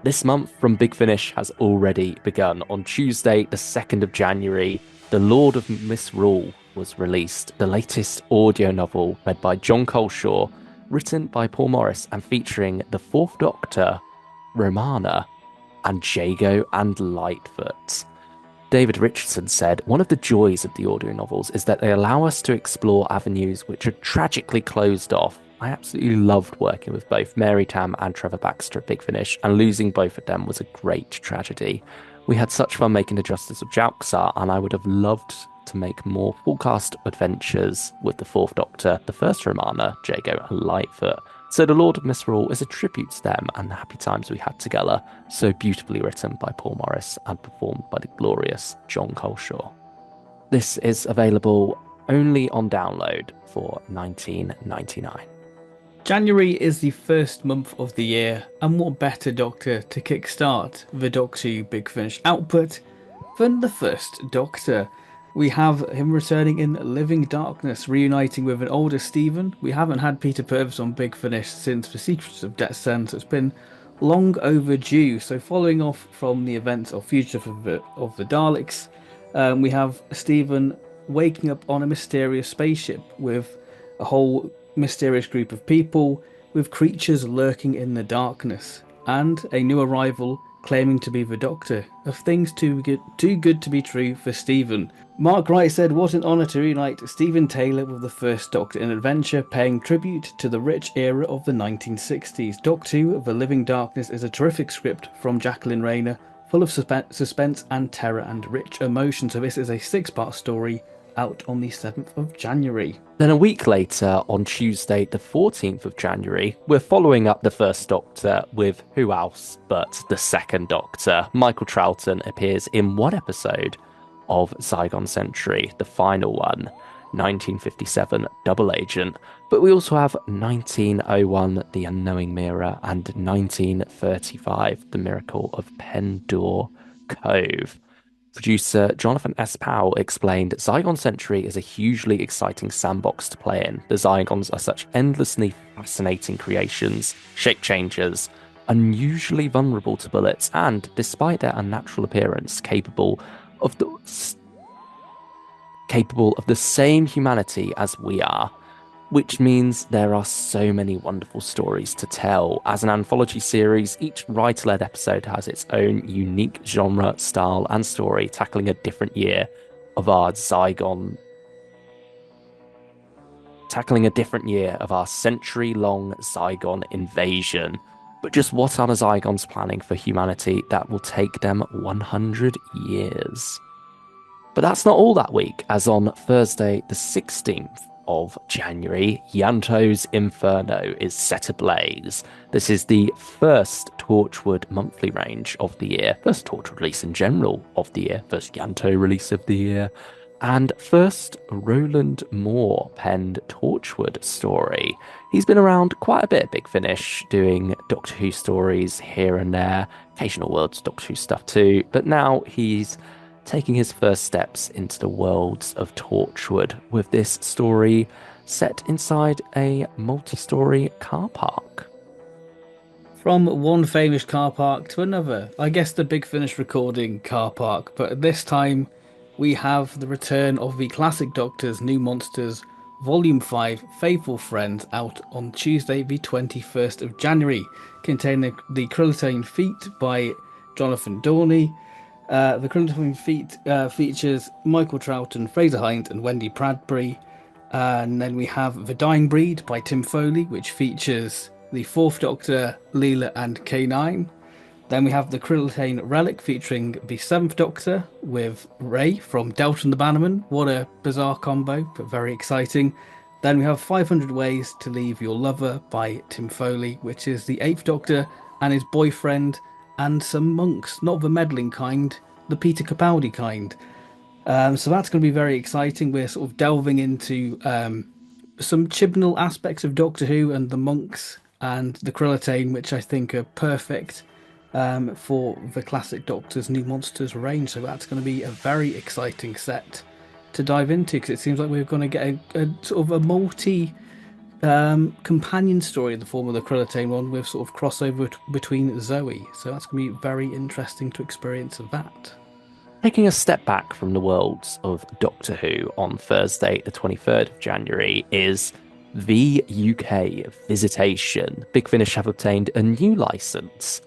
This month from Big Finish has already begun. On Tuesday, the 2nd of January, The Lord of Misrule was released, the latest audio novel read by John Coleshaw, written by Paul Morris and featuring the Fourth Doctor, Romana, and Jago and Lightfoot. David Richardson said, "One of the joys of the audio novels is that they allow us to explore avenues which are tragically closed off. I absolutely loved working with both Mary Tam and Trevor Baxter at Big Finish, and losing both of them was a great tragedy. We had such fun making the Justice of Jauxar, and I would have loved to make more full cast adventures with the Fourth Doctor, the first Romana, Jago, and Lightfoot. So The Lord of Misrule is a tribute to them and the happy times we had together, so beautifully written by Paul Morris and performed by the glorious John Coleshaw." This is available only on download for 19.99. January is the first month of the year, and what better Doctor to kickstart the Doctor Who Big Finish output than the first Doctor? We have him returning in Living Darkness, reuniting with an older Stephen. We haven't had Peter Purves on Big Finish since The Secrets of Death's so it's been long overdue. So following off from the events of Fugitive of the Daleks, we have Stephen waking up on a mysterious spaceship with a whole mysterious group of people with creatures lurking in the darkness, and a new arrival claiming to be the Doctor. Of things too good to be true for Stephen. Mark Wright said, "What an honour to reunite Stephen Taylor with the first Doctor in adventure, paying tribute to the rich era of the 1960s. Doctor Who, The Living Darkness is a terrific script from Jacqueline Rayner, full of suspense and terror and rich emotion." So this is a six-part story out on the 7th of January. Then a week later, on Tuesday, the 14th of January, we're following up the first Doctor with who else but the second Doctor. Michael Troughton appears in one episode of Zygon Century, the final one, 1957 Double Agent. But we also have 1901 The Unknowing Mirror and 1935 The Miracle of Pendor Cove. Producer Jonathan S. Powell explained, "Zygon Century is a hugely exciting sandbox to play in. The Zygons are such endlessly fascinating creations, shape changers, unusually vulnerable to bullets, and, despite their unnatural appearance, of the capable of the same humanity as we are, which means there are so many wonderful stories to tell. As an anthology series, each writer-led episode has its own unique genre, style, and story, tackling a different year of our century-long Zygon invasion. But just what are the Zygons planning for humanity that will take them 100 years? But that's not all that week, as on Thursday, the 16th of January, Ianto's Inferno is set ablaze. This is the first Torchwood monthly range of the year, first Torchwood release in general of the year, first Ianto release of the year, and first Roland Moore penned Torchwood story. He's been around quite a bit at Big Finish, doing Doctor Who stories here and there, occasional World's Doctor Who stuff too, but now he's taking his first steps into the worlds of Torchwood with this story set inside a multi-story car park. From one famous car park to another, I guess the Big Finish recording car park, but this time we have the return of the classic Doctor's New Monsters Volume 5 Faithful Friends out on Tuesday the 21st of January, containing the Krillitane Feat by Jonathan Dorney. The Krillitane Feat features Michael Troughton, Fraser Hines and Wendy Bradbury. And then we have The Dying Breed by Tim Foley, which features the Fourth Doctor, Leela and K9. Then we have the Krillitane Relic featuring the Seventh Doctor with Ray from Delta and the Bannerman. What a bizarre combo, but very exciting. Then we have 500 Ways to Leave Your Lover by Tim Foley, which is the Eighth Doctor and his boyfriend and some monks, not the meddling kind, the Peter Capaldi kind. So that's going to be very exciting. We're sort of delving into some Chibnall aspects of Doctor Who and the monks and the Krillitane, which I think are perfect for the classic Doctor's New Monsters range. So that's going to be a very exciting set to dive into, because it seems like we're going to get a sort of a multi companion story in the form of the Krillitane one with sort of crossover between Zoe. So that's going to be very interesting to experience that. Taking a step back from the worlds of Doctor Who on Thursday, the 23rd of January, is the UK Visitation. Big Finish have obtained a new license,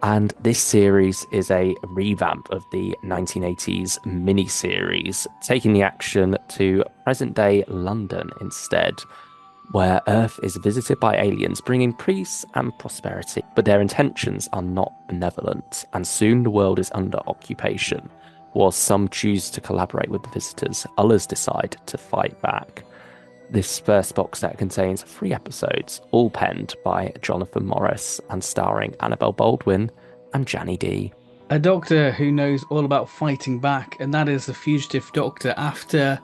and this series is a revamp of the 1980s miniseries, taking the action to present day London instead, where Earth is visited by aliens bringing peace and prosperity, but their intentions are not benevolent, and soon the world is under occupation. While some choose to collaborate with the visitors, others decide to fight back. This first box set contains 3 episodes, all penned by Jonathan Morris and starring Annabelle Baldwin and Janny D. A doctor who knows all about fighting back, and that is the fugitive doctor. After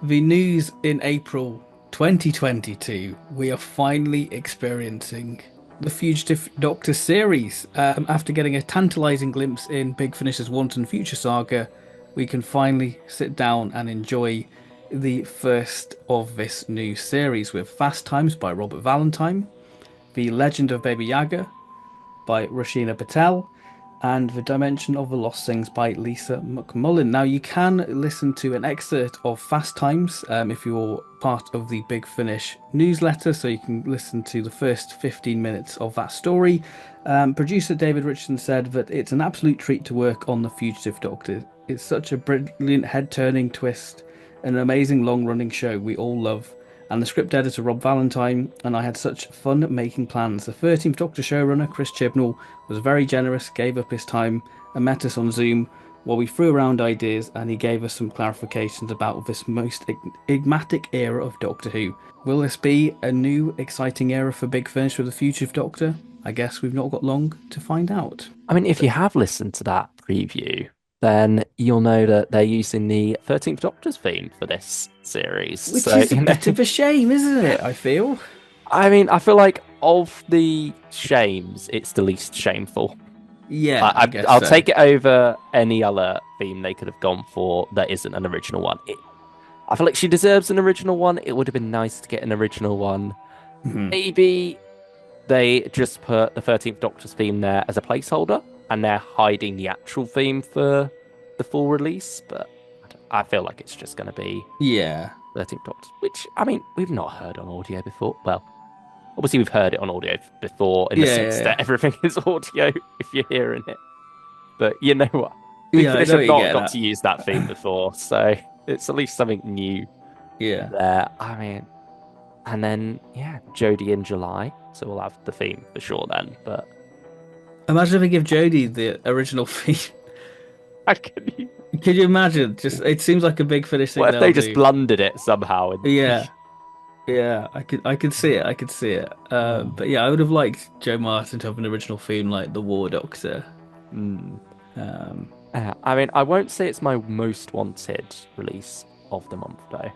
the news in April 2022, we are finally experiencing the Fugitive Doctor series. After getting a tantalizing glimpse in Big Finish's Wanton Future saga, we can finally sit down and enjoy the first of this new series with Fast Times by Robert Valentine, The Legend of Baby Yaga by Rashina Patel, and The Dimension of the Lost Things by Lisa McMullen. Now, you can listen to an excerpt of Fast Times if you're part of the Big Finish newsletter, so you can listen to the first 15 minutes of that story. Producer David Richardson said that it's an absolute treat to work on The Fugitive Doctor. It's such a brilliant head-turning twist, an amazing long-running show we all love. And the script editor Rob Valentine and I had such fun making plans. The 13th Doctor showrunner Chris Chibnall was very generous, gave up his time and met us on Zoom while we threw around ideas, and he gave us some clarifications about this most enigmatic era of Doctor Who. Will this be a new exciting era for Big Finish with the Fugitive Doctor? I guess we've not got long to find out. I mean, if you have listened to that preview, then you'll know that they're using the 13th Doctor's theme for this series. Which So, is a bit of a shame, isn't it? I feel. I mean, I feel like of the shames, it's the least shameful. Yeah, I I, guess I'll so. take it over any other theme they could have gone for that isn't an original one. I feel like she deserves an original one. It would have been nice to get an original one. Mhm. Maybe they just put the 13th Doctor's theme there as a placeholder and they're hiding the actual theme for the full release. But I feel like it's just going to be Yeah. 13th Doctor, which, I mean, we've not heard on audio before. Well, obviously, we've heard it on audio before in the Yeah, yeah, sense yeah. that everything is audio if you're hearing it. But you know what? Big Yeah, I Finish know have what you're not getting got at. to use that theme before, so it's at least something new Yeah. there. I mean, and then yeah, Jodie in July, so we'll have the theme for sure then. But Imagine if we give Jodie the original theme. I can, Could you imagine? Just it seems like a Big Finish thing what if they'll they just do. blundered it somehow? Yeah, yeah, I could see it. I could see it. Oh, But yeah, I would have liked Joe Martin to have an original theme like the War Doctor. mm. Um, I mean, I won't say it's my most wanted release of the month though.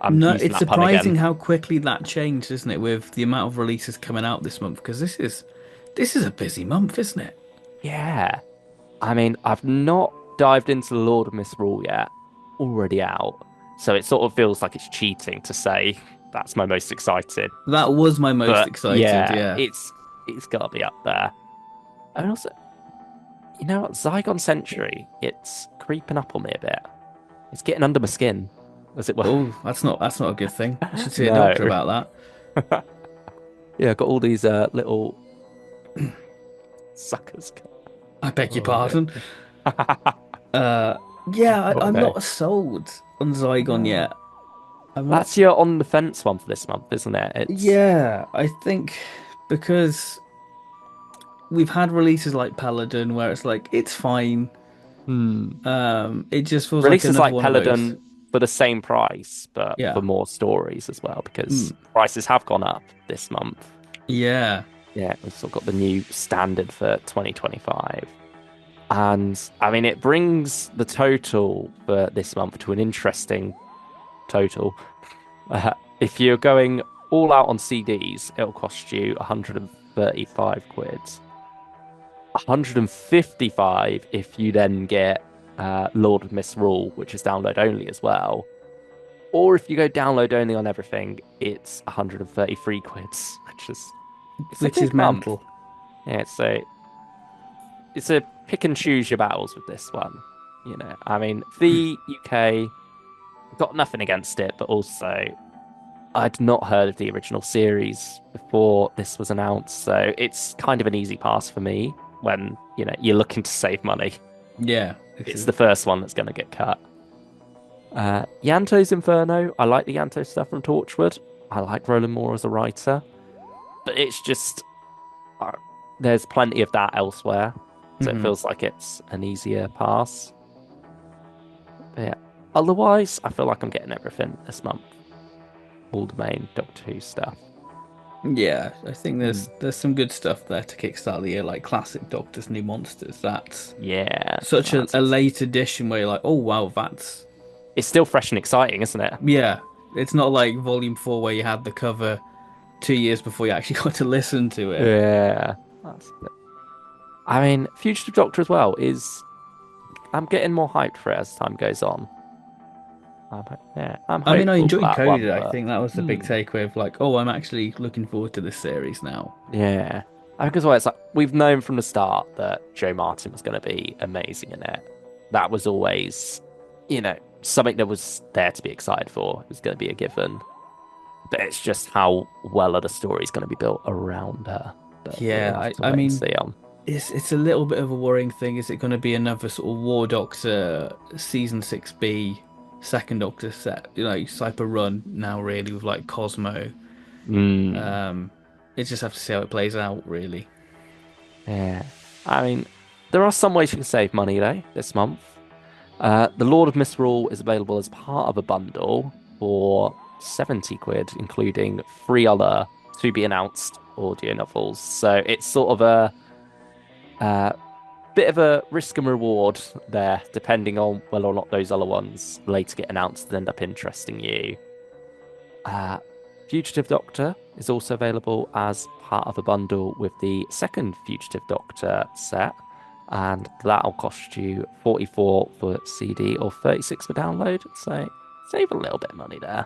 I'm no, using it's that pun again. surprising how quickly that changed, isn't it? With the amount of releases coming out this month, because this is a busy month, isn't it? Yeah. I mean, I've not dived into the Lord of Misrule yet. Already out. So it sort of feels like it's cheating to say that's my most excited. That was my most But excited. yeah, Yeah. it's gotta be up there. And also, you know what, Zygon Century, it's creeping up on me a bit. It's getting under my skin, as it were. Oh, that's not a good thing. I should see a No. doctor about that. Yeah, I've got all these little suckers. I beg your Oh no. pardon. Uh, yeah, Oh I'm no. not sold on Zygon No. yet. I'm not. That's your on the fence one for this month, isn't it? It's Yeah, I think because we've had releases like Paladin where it's like it's fine. hmm. It just feels like Releases another like one of those. Paladin for the same price, but for Yeah. more stories as well, Mm. because prices have gone up this month. Yeah. Yeah, we've still got the new standard for 2025. And I mean, it brings the total for this month to an interesting total. If you're going all out on CDs, it'll cost you 135 quid. 155 if you then get Lord of Misrule, which is download only as well. Or if you go download only on everything, it's 133 quids, which is it's a which is big month. mental. Yeah, so it's a pick and choose your battles with this one. I mean, the UK got nothing against it, but also I'd not heard of the original series before this was announced, so it's kind of an easy pass for me when, you're looking to save money. Yeah, this It's is. the first one that's going to get cut. Ianto's Inferno. I like the Ianto stuff from Torchwood. I like Roland Moore as a writer, but it's just uh, there's plenty of that elsewhere, so it Mhm. feels like it's an easier pass. But yeah, otherwise, I feel like I'm getting everything this month. All the main Doctor Who stuff. Yeah, I think Hmm. there's some good stuff there to kickstart the year, like classic Doctor's New Monsters. That's Yeah, such a, that's a ex late edition where you're like, oh wow, that's it's still fresh and exciting, isn't it? yeah. It's not like Volume 4 where you had the cover 2 years before you actually got to listen to it. Yeah, that's it. I mean, Fugitive Doctor as well is. I'm getting more hyped for it as time goes on. Yeah, I'm I mean, I hopeful for enjoyed that one, Coded. I but think that was the big hmm, takeaway of like, oh, I'm actually looking forward to this series now. yeah. I think as well, it's like we've known from the start that Joe Martin was going to be amazing in it. That was always, something that was there to be excited for. It was going to be a given. But it's just how well are the stories going to be built around her that we'll Yeah, have I, to I wait and mean, see on. it's a little bit of a worrying thing. Is it going to be another sort of War Doctor season 6B second Doctor set, type of run now really with like Cosmo? Mm, Um, it's just have to see how it plays out really. yeah. I mean, there are some ways you can save money though this month. The Lord of Misrule is available as part of a bundle for 70 quid, including three other to be announced audio novels. So it's sort of a bit of a risk and reward there, depending on whether or not those other ones later get announced and end up interesting you. Uh, Fugitive Doctor is also available as part of a bundle with the second Fugitive Doctor set, and that'll cost you 44 for CD or 36 for download. So save a little bit of money there.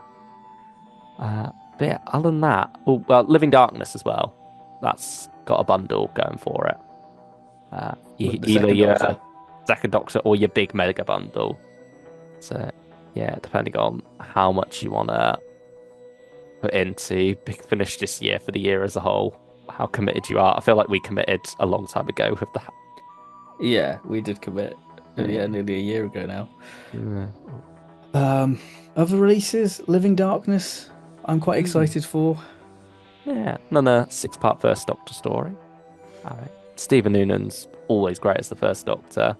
But yeah, other than that, oh, well, Living Darkness as well. That's got a bundle going for it. With the Either second your Doctor. second Doctor or your big mega bundle. So yeah, depending on how much you want to put into Big Finish this year for the year as a whole, how committed you are. I feel like we committed a long time ago with that. Yeah, we did commit. Yeah, Yeah. nearly a year ago now. Yeah. Um, Other releases, Living Darkness, I'm quite Mm. excited for. Yeah. Another six-part First Doctor story. All right. Stephen Noonan's always great as the First Doctor.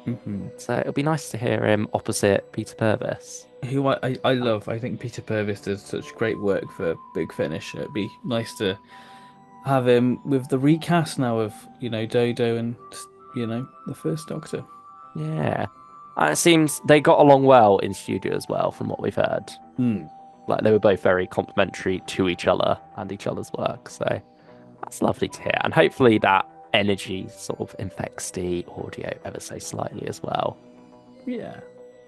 Hmm. So it'll be nice to hear him opposite Peter Purves. Who I love. I think Peter Purvis does such great work for Big Finish. It'd be nice to have him with the recast now of, Dodo and, the first Doctor. Yeah. It seems they got along well in studio as well, from what we've heard. Hmm. Like they were both very complimentary to each other and each other's work. So that's lovely to hear. And hopefully that energy sort of infects the audio ever so slightly as well. Yeah.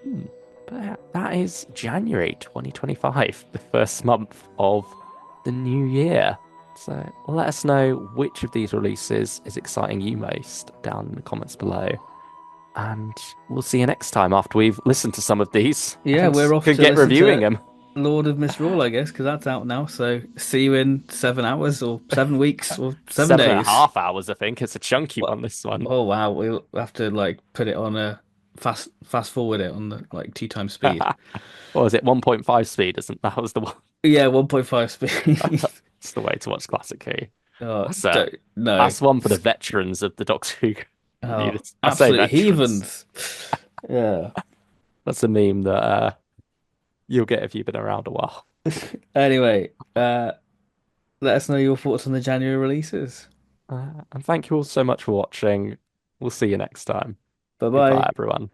Hmm. But yeah, that is January 2025, the first month of the new year. So let us know which of these releases is exciting you most down in the comments below. And we'll see you next time after we've listened to some of these Yeah, and we're off can to get listen reviewing to them. Lord of Misrule, I guess, because that's out now. So see you in 7 hours or 7 weeks or 7 days. 7.5 hours, I think. It's a chunky Well, one, this one. oh wow, we'll have to like put it on a fast forward it on the like two times speed. What was it? 1.5 speed, isn't that was the one? Yeah, 1.5 speed. That's the way to watch Classic Who. That's a Don't no. that's one for the veterans of the Doctor Who Oh, community. I say absolute veterans. heathens. Yeah. That's a meme that you'll get if you've been around a while. Anyway, let us know your thoughts on the January releases. And thank you all so much for watching. We'll see you next time. Bye Goodbye, bye. everyone.